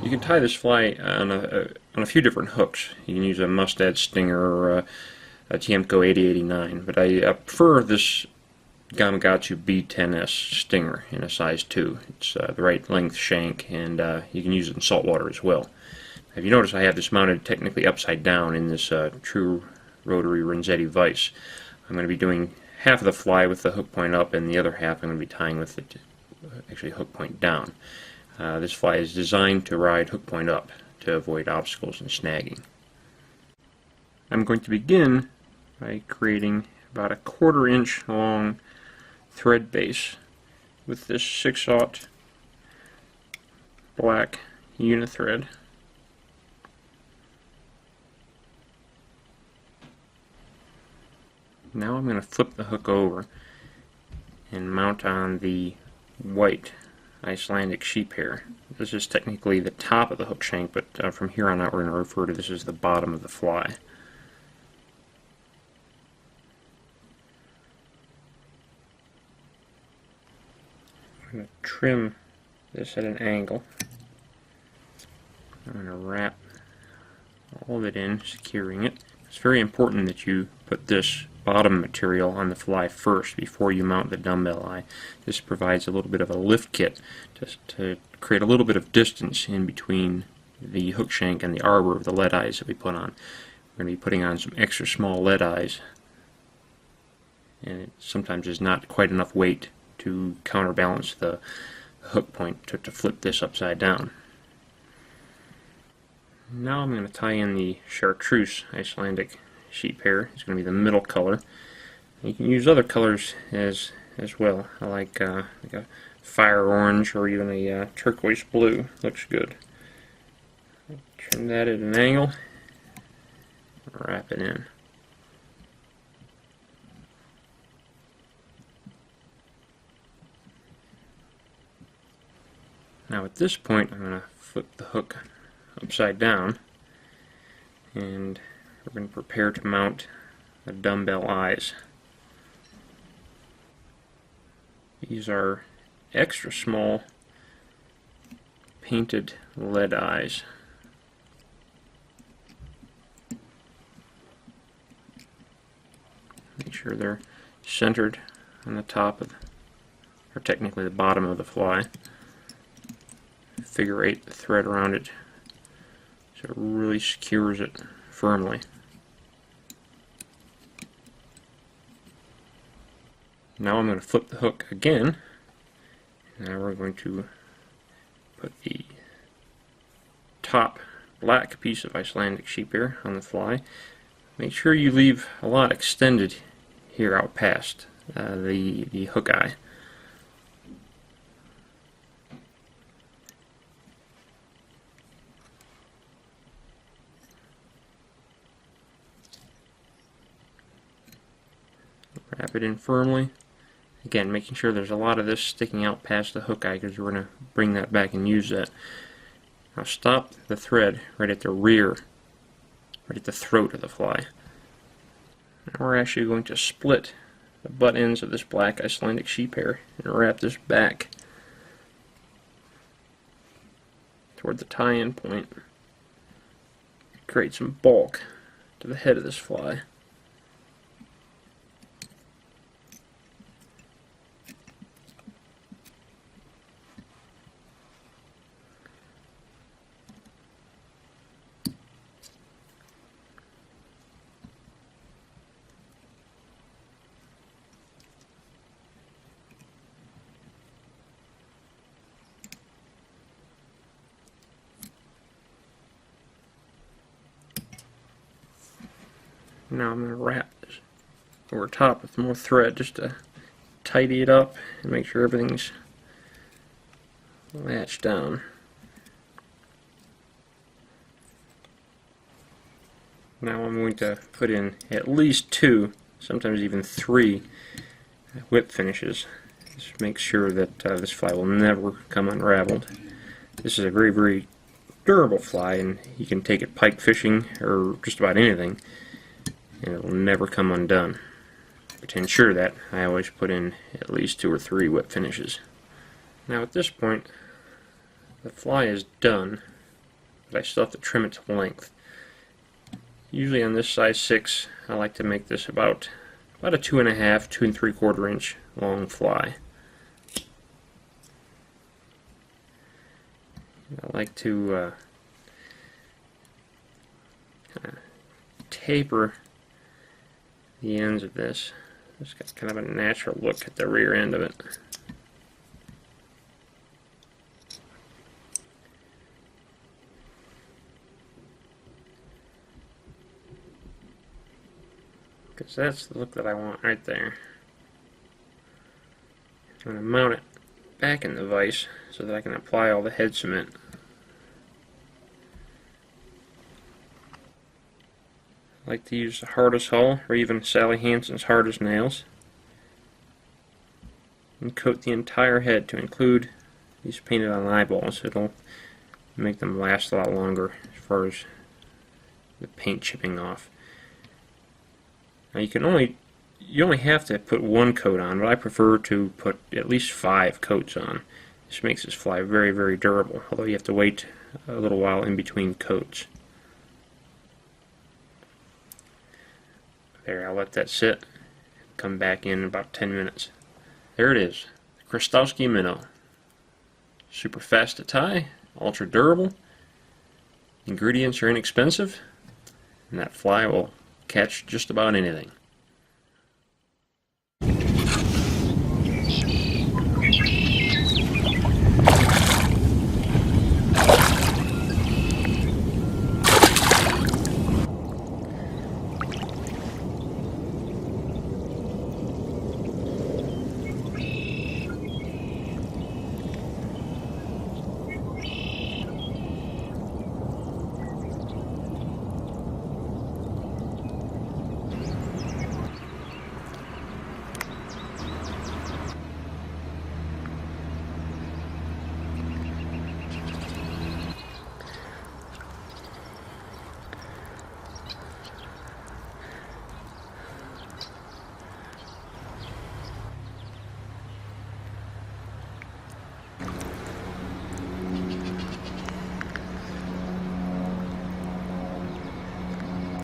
You can tie this fly on a few different hooks. You can use a mustad stinger or a Tiemco 8089, but I prefer this Gamakatsu B10S stinger in a size 2. It's the right length shank, and you can use it in saltwater as well. If you notice, I have this mounted technically upside down in this true rotary Renzetti vise. I'm going to be doing half of the fly with the hook point up, and the other half I'm going to be tying with the actually hook point down. This fly is designed to ride hook point up to avoid obstacles and snagging. I'm going to begin by creating about a 1/4 inch long thread base with this 6/0 black unithread. Now I'm going to flip the hook over and mount on the white Icelandic sheep hair. This is technically the top of the hook shank, but from here on out we're going to refer to this as the bottom of the fly. I'm going to trim this at an angle. I'm going to wrap all of it in, securing it. It's very important that you put this bottom material on the fly first before you mount the dumbbell eye. This provides a little bit of a lift kit to create a little bit of distance in between the hook shank and the arbor of the lead eyes that we put on. We're going to be putting on some extra small lead eyes, and it sometimes is not quite enough weight to counterbalance the hook point to flip this upside down. Now I'm going to tie in the chartreuse Icelandic sheep hair. It's going to be the middle color. You can use other colors as well. I like a fire orange or even a turquoise blue. Looks good. Trim that at an angle. Wrap it in. Now at this point I'm going to flip the hook upside down, and we're going to prepare to mount the dumbbell eyes. These are extra small painted lead eyes. Make sure they're centered on the top of, or technically the bottom of the fly. Figure 8 the thread around it so it really secures it firmly. Now I'm going to flip the hook again. Now we're going to put the top black piece of Icelandic sheep hair on the fly. Make sure you leave a lot extended here out past the hook eye. Wrap it in firmly. Again, making sure there's a lot of this sticking out past the hook eye, because we're going to bring that back and use that. Now stop the thread right at the rear, right at the throat of the fly. Now we're actually going to split the butt ends of this black Icelandic sheep hair and wrap this back toward the tie-in point. Create some bulk to the head of this fly. Now I'm going to wrap this over top with more thread just to tidy it up and make sure everything's latched down. Now I'm going to put in at least 2, sometimes even 3 whip finishes. This makes sure that this fly will never come unraveled. This is a very, very durable fly, and you can take it pike fishing or just about anything, and it will never come undone. But to ensure that, I always put in at least 2 or 3 whip finishes. Now at this point, the fly is done but I still have to trim it to length. Usually on this size 6, I like to make this about a 2.5, 2 3/4 inch long fly. I like to taper the ends of this. It's got kind of a natural look at the rear end of it. Because that's the look that I want right there. I'm going to mount it back in the vise so that I can apply all the head cement. I like to use the hardest hull, or even Sally Hansen's hardest nails, and coat the entire head to include these painted on eyeballs. It'll make them last a lot longer as far as the paint chipping off. Now you only have to put one coat on, but I prefer to put at least 5 coats on. This makes this fly very, very durable, although you have to wait a little while in between coats. There, I'll let that sit. Come back in about 10 minutes. There it is, the Krystowski Minnow. Super fast to tie, ultra durable, ingredients are inexpensive, and that fly will catch just about anything.